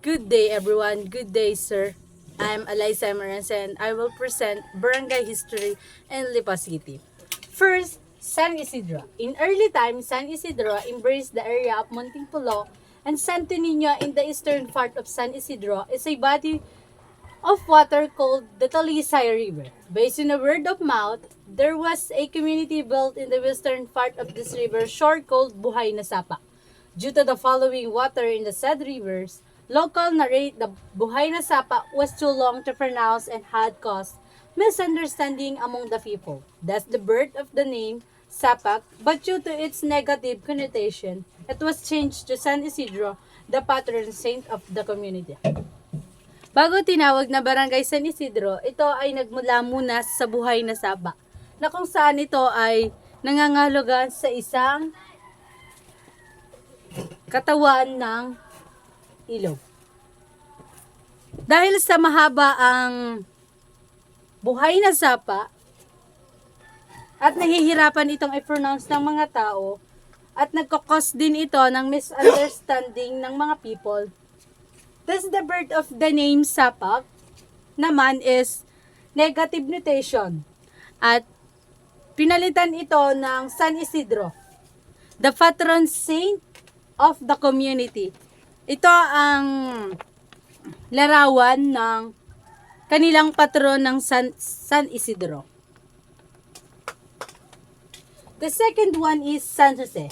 Good day everyone, good day sir. I'm Eliza Emerens and I will present Barangay History in Lipa City. First, San Isidro. In early times, San Isidro embraced the area of Muntinpulo and Santo Niño in the eastern part of San Isidro is a body of water called the Talisay River. Based on a word of mouth, there was a community built in the western part of this river shore called Buhay na Sapa. Due to the following water in the said rivers, local narrate the Buhay na Sapa was too long to pronounce and had caused misunderstanding among the people. Thus the birth of the name Sapak, but due to its negative connotation, it was changed to San Isidro, the patron saint of the community. Bago tinawag na Barangay San Isidro, ito ay nagmula muna sa Buhay na Sapa, na kung saan ito ay nangangahulugan sa isang katawan ng ilog. Dahil sa mahaba ang Buhay na Sapa at nahihirapan itong i-pronounce ng mga tao at nagkakos din ito ng misunderstanding ng mga people. Thus, the birth of the name Sapak naman is negative notation at pinalitan ito ng San Isidro, the patron saint of the community. Ito ang larawan ng kanilang patron ng San Isidro. The second one is San Jose.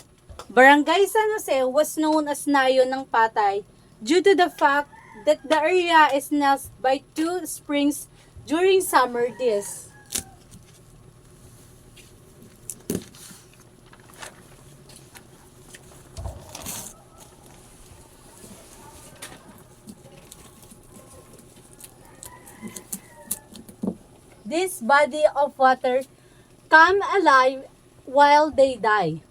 Barangay San Jose was known as Nayon ng Patay due to the fact that the area is nestled by two springs during summer days. This body of water come alive while they die.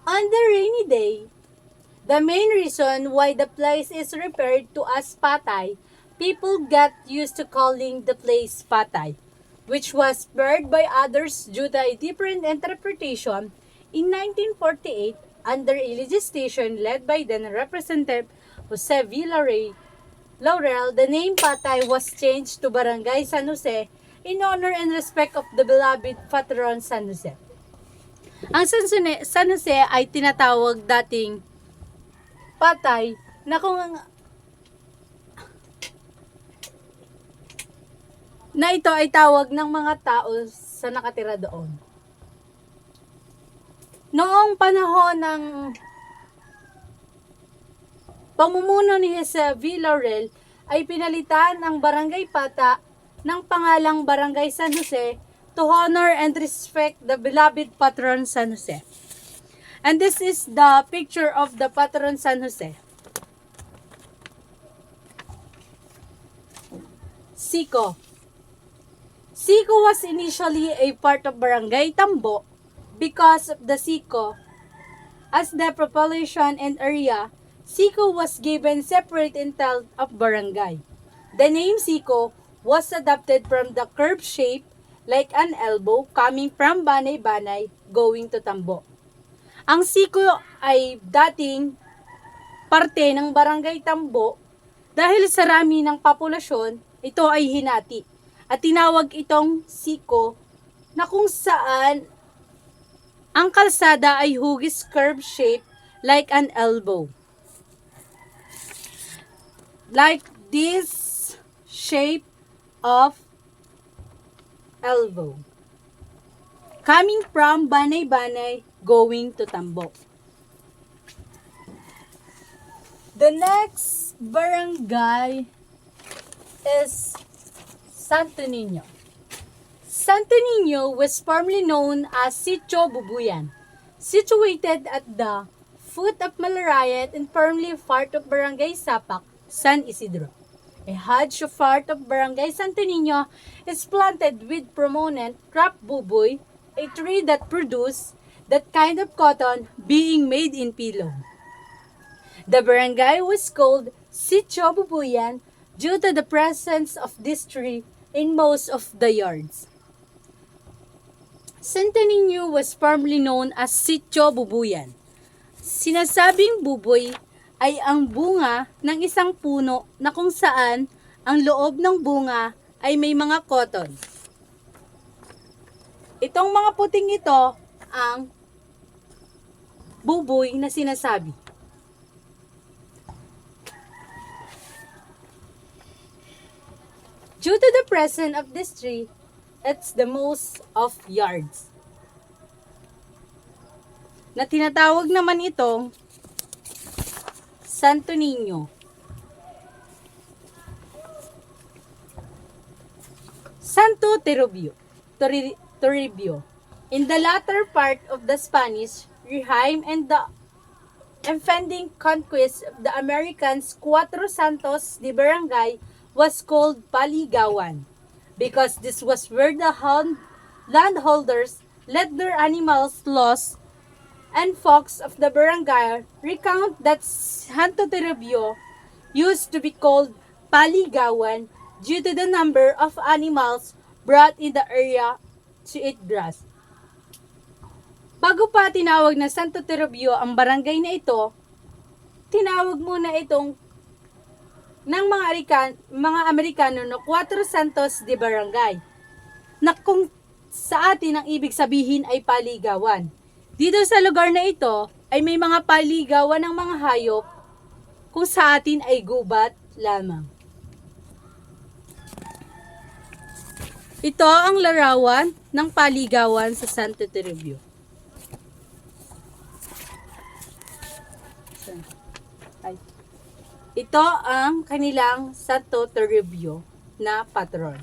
On the rainy day, the main reason why the place is referred to as Patay, people got used to calling the place Patay, which was spurred by others due to a different interpretation. In 1948, under a legislation led by then Representative Jose Laurel, the name Patay was changed to Barangay San Jose in honor and respect of the beloved patron San Jose. Ang San Jose ay tinatawag dating Patay na ito ay tawag ng mga tao sa nakatira doon. Noong panahon ng pamumuno ni Jose V. Laurel ay pinalitan ang Barangay Pata ng pangalang Barangay San Jose to honor and respect the beloved patron San Jose. And this is the picture of the patron San Jose. Siko. Siko was initially a part of Barangay Tambo because of the Siko. As the population and area, Siko was given separate intel of barangay. The name Siko was adopted from the curved shape like an elbow coming from Banay-Banay going to Tambo. Ang Siko ay dating parte ng Barangay Tambo dahil sa rami ng populasyon, ito ay hinati at tinawag itong Siko na kung saan ang kalsada ay hugis curved shape like an elbow. Like this shape of elbow. Coming from Banay-Banay going to Tambo. The next barangay is Santo Niño. Santo Niño was formerly known as Sitio Bubuyan, situated at the foot of Malarayan and formerly part of Barangay Sapak, San Isidro. A huge part of Barangay Santo Niño is planted with prominent crop buboy, a tree that produces that kind of cotton being made in Pilong. The barangay was called Sitio Bubuyan due to the presence of this tree in most of the yards. Santo Niño was formerly known as Sitio Bubuyan. Sinasabing buboy ay ang bunga ng isang puno na kung saan ang loob ng bunga ay may mga cotton. Itong mga puting ito ang buboy na sinasabi. Due to the presence of this tree, it's the most of yards. Na tinatawag naman itong Santo Niño. Santo Toribio. In the latter part of the Spanish regime and the impending conquest of the Americans, Cuatro Santos de Barangay was called Paligawan because this was where the landholders let their animals loose, and folks of the barangay recount that Santo Toribio used to be called Paligawan due to the number of animals brought in the area to eat grass. Bago pa tinawag na Santo Toribio ang barangay na ito, tinawag muna itong ng mga Amerikano na Cuatro Santos de Barangay, na kung sa atin ang ibig sabihin ay paligawan. Dito sa lugar na ito ay may mga paligawan ng mga hayop, kung sa atin ay gubat lamang. Ito ang larawan ng paligawan sa Santo Toribio. Ito ang kanilang Santo Toribio na patron.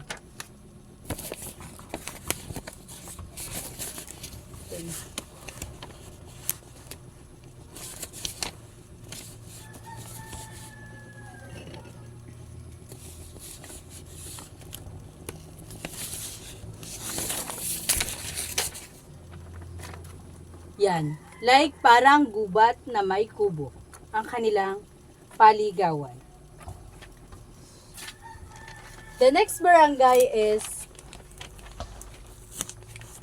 Yan, like parang gubat na may kubo ang kanilang paligawan. The next barangay is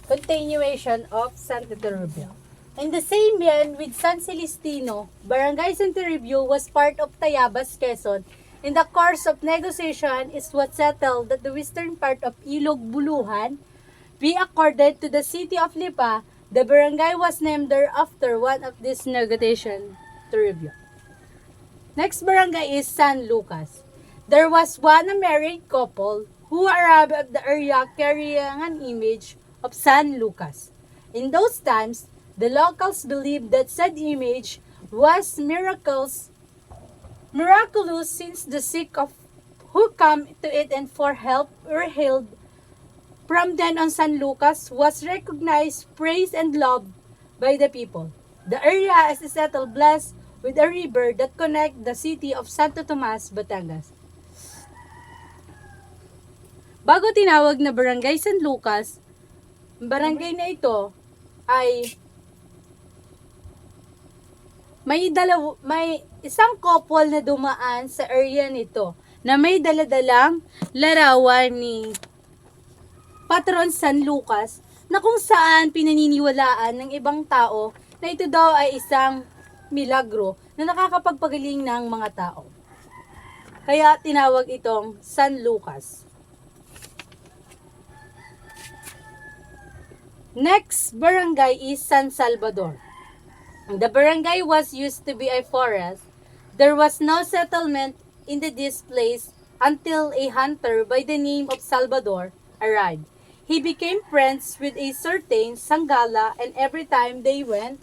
continuation of Santo Toribio. In the same year with San Celestino, Barangay Santo Toribio was part of Tayabas, Quezon. In the course of negotiation, it was settled that the western part of Ilog Buluhan be accorded to the city of Lipa. The barangay was named thereafter one of this negotiation, Toribio. Next barangay is San Lucas. There was one married couple who arrived at the area carrying an image of San Lucas. In those times, the locals believed that said image was miraculous since the sick of who come to it and for help were healed. From then on, San Lucas was recognized, praised, and loved by the people. The area is settled blessed with a river that connect the city of Santo Tomas, Batangas. Bago tinawag na Barangay San Lucas, barangay na ito ay may isang couple na dumaan sa area nito na may daladalang larawan ni Patron San Lucas na kung saan pinaniniwalaan ng ibang tao na ito daw ay isang milagro na nakakapagpagaling ng mga tao. Kaya tinawag itong San Lucas. Next barangay is San Salvador. The barangay was used to be a forest. There was no settlement in this place until a hunter by the name of Salvador arrived. He became friends with a certain Sangala, and every time they went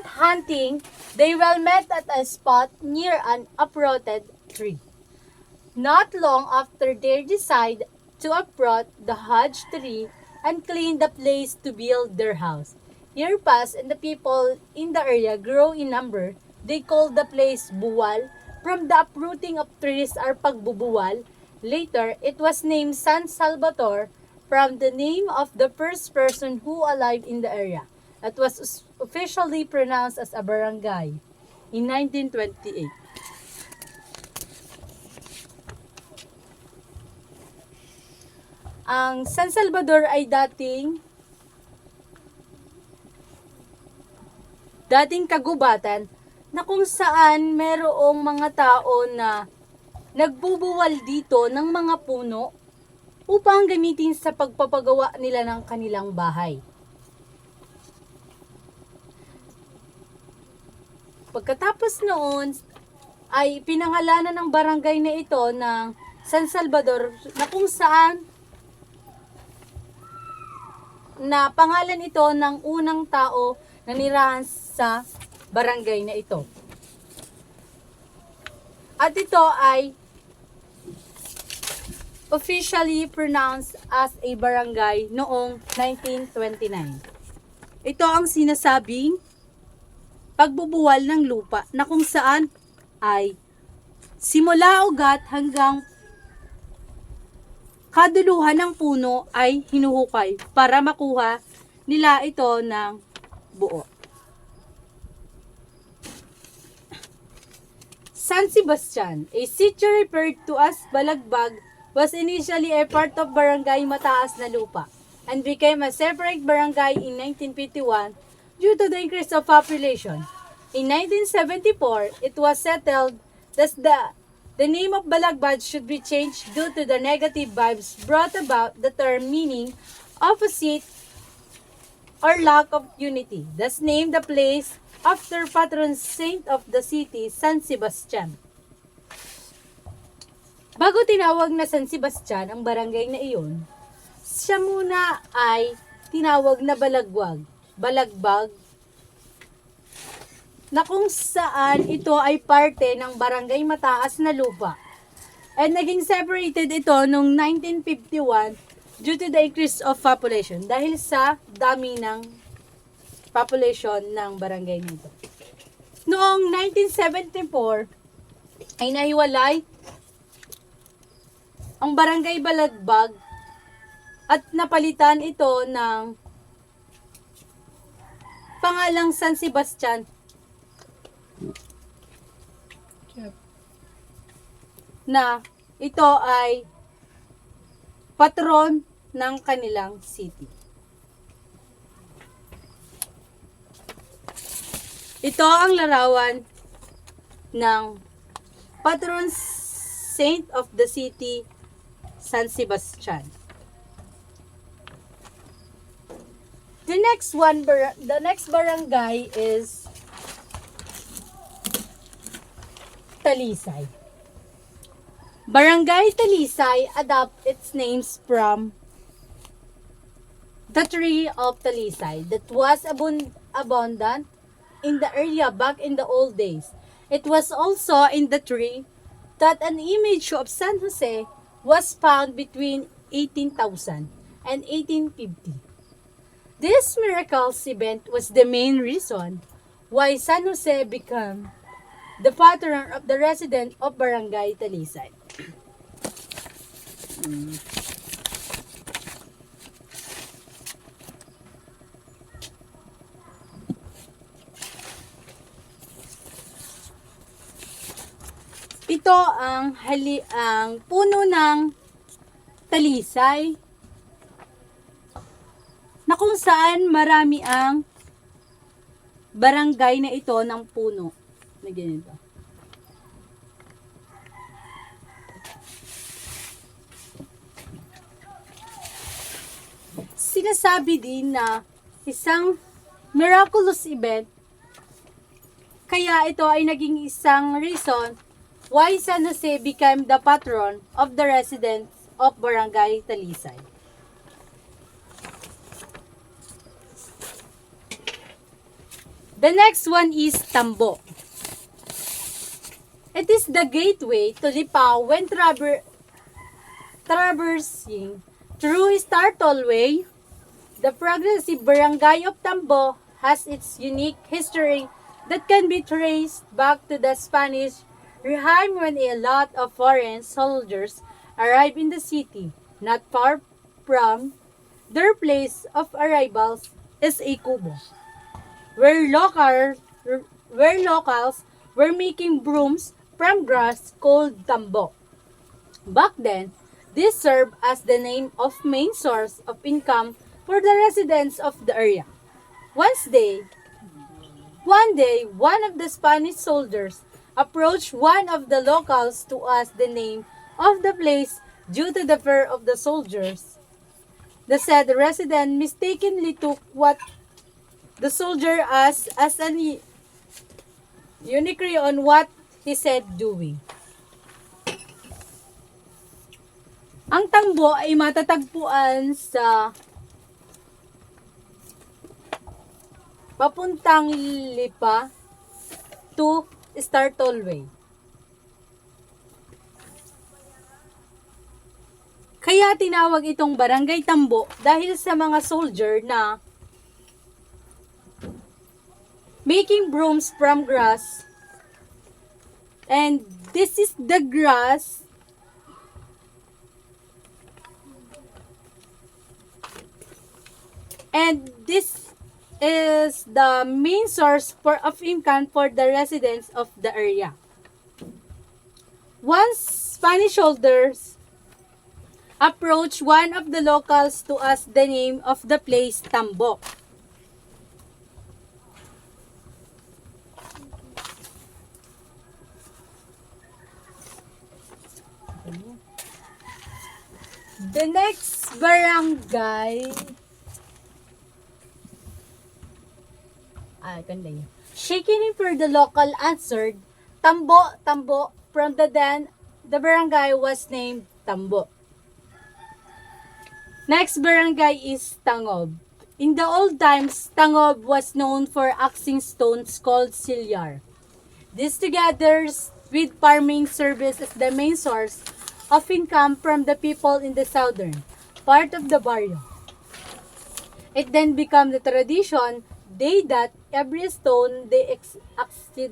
hunting, they well met at a spot near an uprooted tree. Not long after they decide to uproot the huge tree and clean the place to build their house. Years pass and the people in the area grow in number. They call the place Buwal. From the uprooting of trees or pagbubuwal. Later, it was named San Salvador from the name of the first person who alive in the area. It was officially pronounced as a barangay in 1928. Ang San Salvador ay dating dating kagubatan na kung saan merong mga tao na nagbubuwal dito ng mga puno upang gamitin sa pagpapagawa nila ng kanilang bahay. Pagkatapos noon ay pinangalanan ng barangay na ito ng San Salvador na kung saan na pangalan ito ng unang tao na nirahan sa barangay na ito. At ito ay officially pronounced as a barangay noong 1929. Ito ang sinasabing pagbubuwal ng lupa na kung saan ay simula ugat hanggang kaduluhan ng puno ay hinuhukay para makuha nila ito ng buo. San Sebastian, a city referred to as Balagbag, was initially a part of Barangay Mataas na Lupa and became a separate barangay in 1951 due to the increase of population. In 1974, it was settled that the name of Balagbag should be changed due to the negative vibes brought about the term meaning opposite or lack of unity. Thus named the place after patron saint of the city, San Sebastian. Bago tinawag na San Sebastian ang barangay na iyon, siya muna ay tinawag na Balagbag, na kung saan ito ay parte ng Barangay Mataas na Lupa. And naging separated ito noong 1951 due to the increase of population dahil sa dami ng population ng barangay nito. Noong 1974 ay nahiwalay ang Barangay Balagbag at napalitan ito ng pangalang San Sebastian na ito ay patron ng kanilang city. Ito ang larawan ng patron saint of the city, San Sebastian. The next barangay is Talisay. Barangay Talisay adopt its names from the tree of Talisay that was abundant in the area back in the old days. It was also in the tree that an image of San Jose was found between 18,000 and 1850. This miraculous event was the main reason why San Jose became the patron of the resident of Barangay Talisay. Ito ang puno ng talisay na kung saan marami ang barangay na ito ng puno na ganito. Sinasabi din na isang miraculous event kaya ito ay naging isang reason why San Jose became the patron of the residents of Barangay Talisay. The next one is Tambo. It is the gateway to Lipao when traversing through Startle Way. The progressive barangay of Tambo has its unique history that can be traced back to the Spanish regime when a lot of foreign soldiers arrived in the city. Not far from their place of arrivals is a kubo, where locals were making brooms from grass called tambo. Back then, this served as the name of main source of income for the residents of the area. One one day, one of the Spanish soldiers approached one of the locals to ask the name of the place due to the fear of the soldiers. The said resident mistakenly took what the soldier asked as an uniquely on what he said doing. Ang tambo ay matatagpuan sa papuntang Lipa to Star Tollway. Kaya tinawag itong Barangay Tambo dahil sa mga soldier na making brooms from grass. And this is the grass and this is the main source of income for the residents of the area. Once Spanish soldiers approached one of the locals to ask the name of the place Tambo. The next barangay shaking for the local answered, Tambo, Tambo. From then, the barangay was named Tambo. Next barangay is Tangob. In the old times, Tangob was known for axing stones called silyar. This together with farming service as the main source of income from the people in the southern part of the barrio. It then became the tradition that every stone they exceed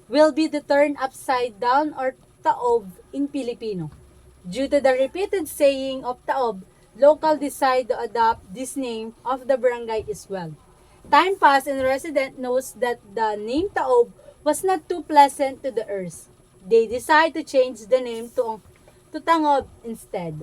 will be turned upside down or taob in Filipino. Due to the repeated saying of taob, local decide to adopt this name of the barangay as well. Time passed and resident knows that the name taob was not too pleasant to the earth. They decide to change the name to Tangob instead.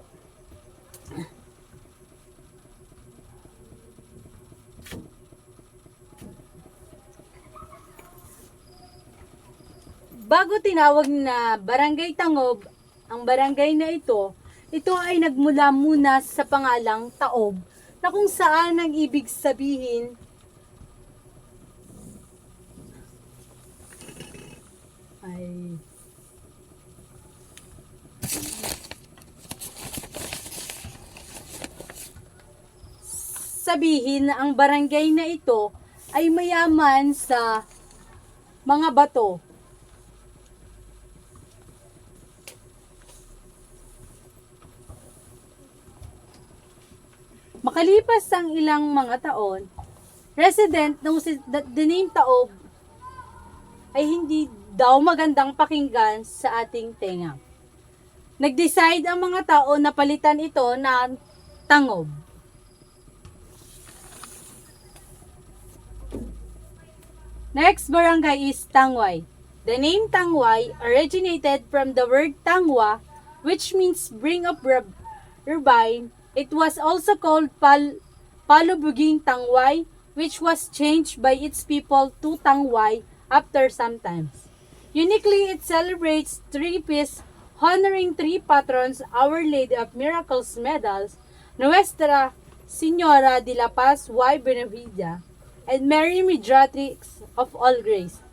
Bago tinawag na Barangay Tangob, ang barangay na ito ay nagmula muna sa pangalang Taob na kung saan ang ibig sabihin ay sabihin na ang barangay na ito ay mayaman sa mga bato. Makalipas ang ilang mga taon, resident knows that the name Taob ay hindi daw magandang pakinggan sa ating tenga. Nag-decide ang mga tao na palitan ito na Tangob. Next barangay is Tangway. The name Tangway originated from the word Tangwa, which means bring up turbine. It was also called Palubuging Tangway, which was changed by its people to Tangway after some times. Uniquely, it celebrates 3 feasts honoring 3 patrons, Our Lady of Miracles medals, Nuestra Señora de la Paz y Benevidia, and Mary Mediatrix of All Grace.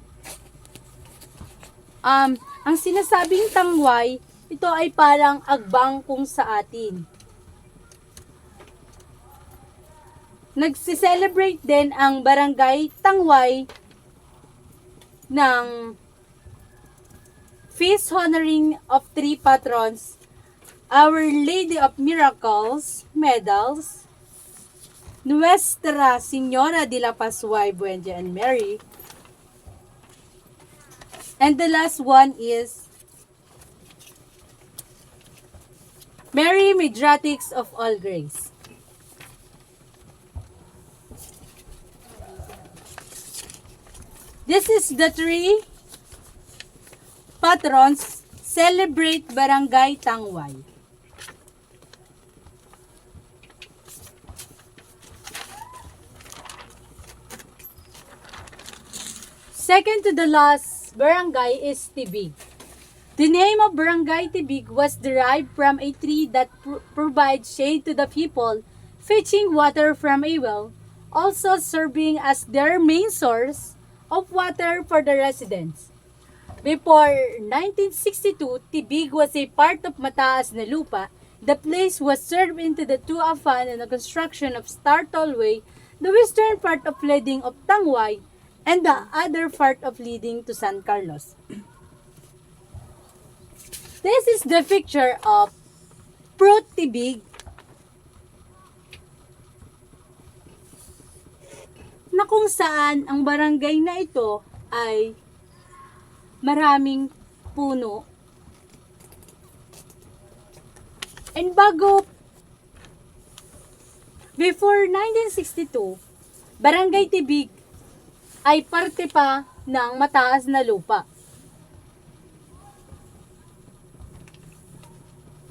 Ang sinasabing Tangway, ito ay parang agbang kung sa atin. Nagsi-celebrate din ang Barangay Tangway ng feast honoring of 3 patrons, Our Lady of Miracles medals, Nuestra Señora de la Paz y Buendia and Mary, and the last one is Mary Mediatrix of All Grace. This is the 3 patrons celebrate Barangay Tangway. Second to the last barangay is Tibig. The name of Barangay Tibig was derived from a tree that provides shade to the people, fetching water from a well, also serving as their main source of water for the residents. Before 1962, Tibig was a part of Mataas na Lupa. The place was served into the Tuafan and the construction of Star Tollway, the western part of leading of Tangway, and the other part of leading to San Carlos. This is the picture of Fruit Tibig na kung saan ang barangay na ito ay maraming puno. And before 1962, Barangay Tibig ay parte pa ng Mataas na Lupa.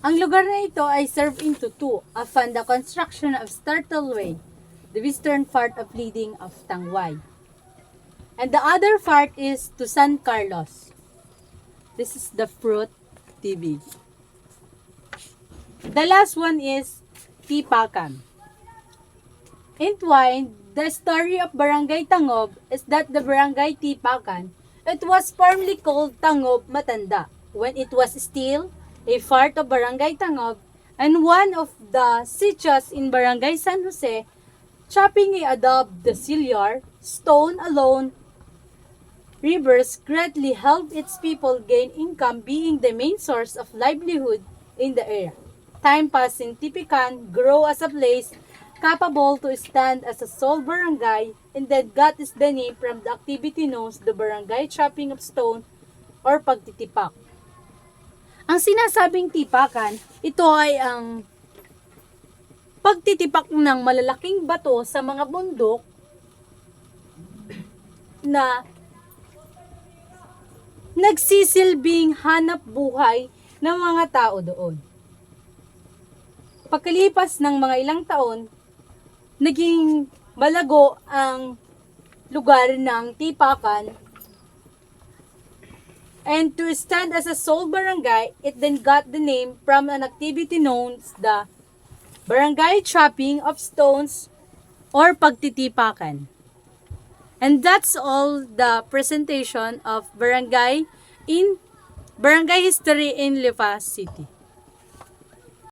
Ang lugar na ito ay served into two upon the construction of Star Tollway, the western part of leading of Tangway. And the other part is to San Carlos. This is the Fruit Tibig. The last one is Tipakan. Entwined, the story of Barangay Tangob is that the Barangay Tipakan, it was formerly called Tangob Matanda when it was still a part of Barangay Tangob and one of the sitios in Barangay San Jose, chopping a adobe the Silyar, stone alone, rivers greatly helped its people gain income being the main source of livelihood in the area. Time passed in Tipikan grow as a place capable to stand as a sole barangay and that got its the name from the activity known as the barangay chopping of stone or pagtitipak. Ang sinasabing tipakan, ito ay ang pagtitipak ng malalaking bato sa mga bundok na nagsisilbing hanap buhay ng mga tao doon. Pagkalipas ng mga ilang taon, naging malago ang lugar ng Tipakan. And to stand as a sole barangay, it then got the name from an activity known as the barangay chopping of stones or pagtitipakan. And that's all the presentation of barangay history in Lipa City.